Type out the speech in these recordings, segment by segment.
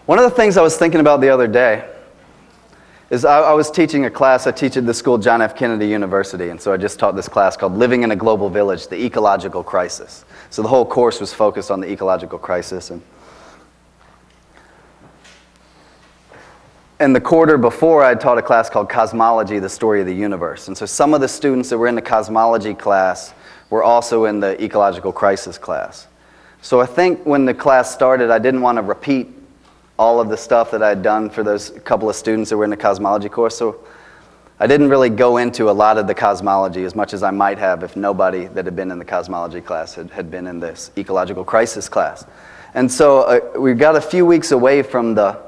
One of the things I was thinking about the other day is I was teaching a class. I teach at the school, John F. Kennedy University, and so I just taught this class called Living in a Global Village, the Ecological Crisis. So the whole course was focused on the ecological crisis. And the quarter before, I taught a class called Cosmology, the Story of the Universe. And so some of the students that were in the cosmology class were also in the ecological crisis class. So I think when the class started, I didn't want to repeat all of the stuff that I had done for those couple of students that were in the cosmology course. So I didn't really go into a lot of the cosmology as much as I might have if nobody that had been in the cosmology class had been in this ecological crisis class. And so we got a few weeks away from the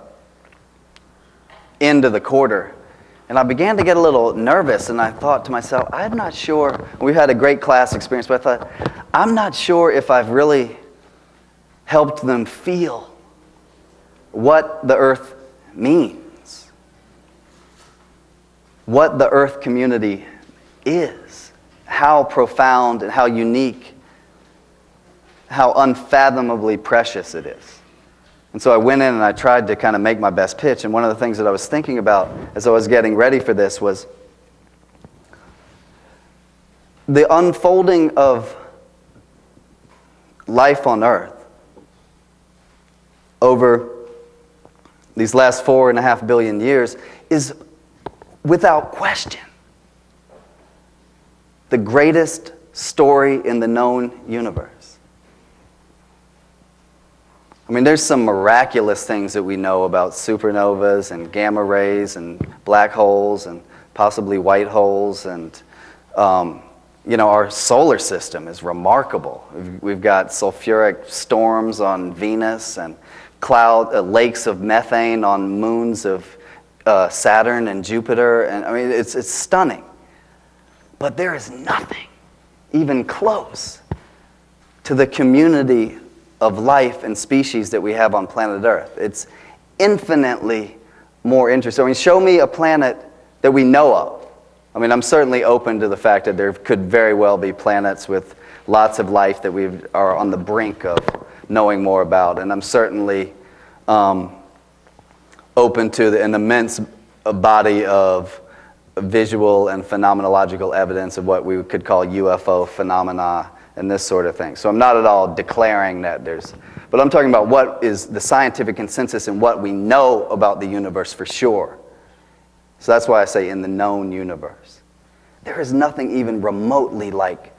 end of the quarter, and I began to get a little nervous, and I thought to myself, I'm not sure. We had a great class experience, but I thought, I'm not sure if I've really helped them feel what the earth means, what the earth community is, how profound and how unique, how unfathomably precious it is. And so I went in and I tried to kind of make my best pitch, and one of the things that I was thinking about as I was getting ready for this was the unfolding of life on earth over these last 4.5 billion years is, without question, the greatest story in the known universe. I mean, there's some miraculous things that we know about supernovas and gamma rays and black holes and possibly white holes, and our solar system is remarkable. We've got sulfuric storms on Venus and lakes of methane on moons of Saturn and Jupiter, and I mean it's stunning. But there is nothing even close to the community of life and species that we have on planet Earth. It's infinitely more interesting. I mean, show me a planet that we know of. I mean, I'm certainly open to the fact that there could very well be planets with lots of life that we are on the brink of knowing more about, and I'm certainly open to an immense body of visual and phenomenological evidence of what we could call UFO phenomena and this sort of thing. So I'm not at all declaring that but I'm talking about what is the scientific consensus and what we know about the universe for sure. So that's why I say in the known universe. There is nothing even remotely like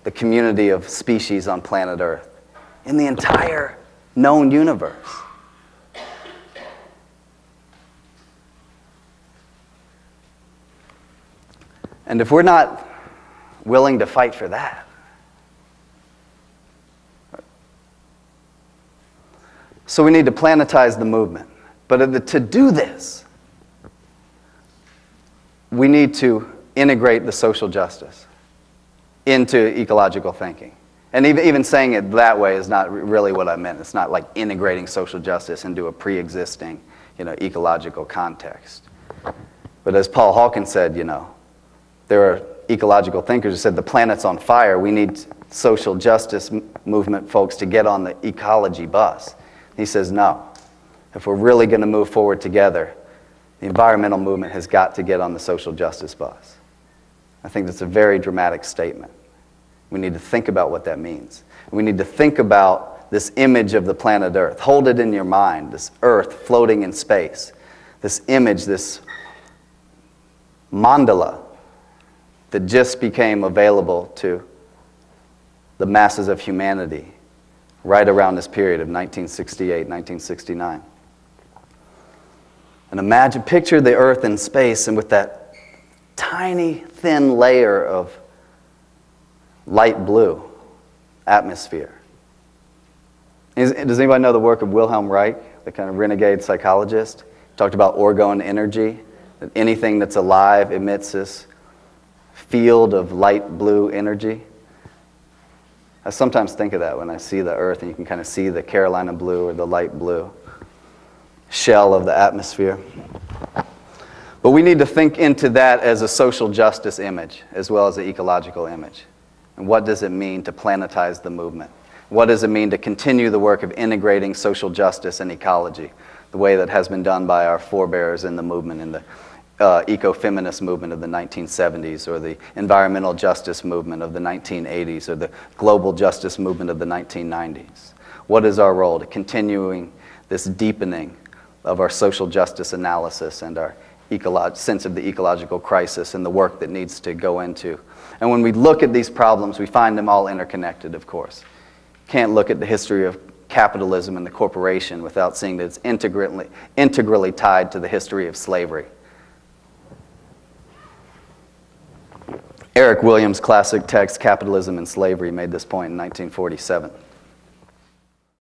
the community of species on planet Earth in the entire known universe. And if we're not willing to fight for that, so we need to planetize the movement. But to do this, we need to integrate the social justice into ecological thinking. And even saying it that way is not really what I meant. It's not like integrating social justice into a pre-existing, ecological context. But as Paul Hawken said, there are ecological thinkers who said the planet's on fire. We need social justice movement folks to get on the ecology bus. He says, no. If we're really going to move forward together, the environmental movement has got to get on the social justice bus. I think that's a very dramatic statement. We need to think about what that means. We need to think about this image of the planet Earth. Hold it in your mind, this Earth floating in space. This image, this mandala that just became available to the masses of humanity right around this period of 1968, 1969. And picture the Earth in space, and with that tiny, thin layer of light blue atmosphere. Does anybody know the work of Wilhelm Reich, the kind of renegade psychologist? He talked about orgone energy, that anything that's alive emits this field of light blue energy. I sometimes think of that when I see the Earth, and you can kind of see the Carolina blue or the light blue shell of the atmosphere. But we need to think into that as a social justice image as well as an ecological image. And what does it mean to planetize the movement? What does it mean to continue the work of integrating social justice and ecology, the way that has been done by our forebears in the movement, in the eco-feminist movement of the 1970s, or the environmental justice movement of the 1980s, or the global justice movement of the 1990s? What is our role to continuing this deepening of our social justice analysis and our sense of the ecological crisis and the work that needs to go into? And when we look at these problems, we find them all interconnected, of course. Can't look at the history of capitalism and the corporation without seeing that it's integrally tied to the history of slavery. Eric Williams' classic text, Capitalism and Slavery, made this point in 1947.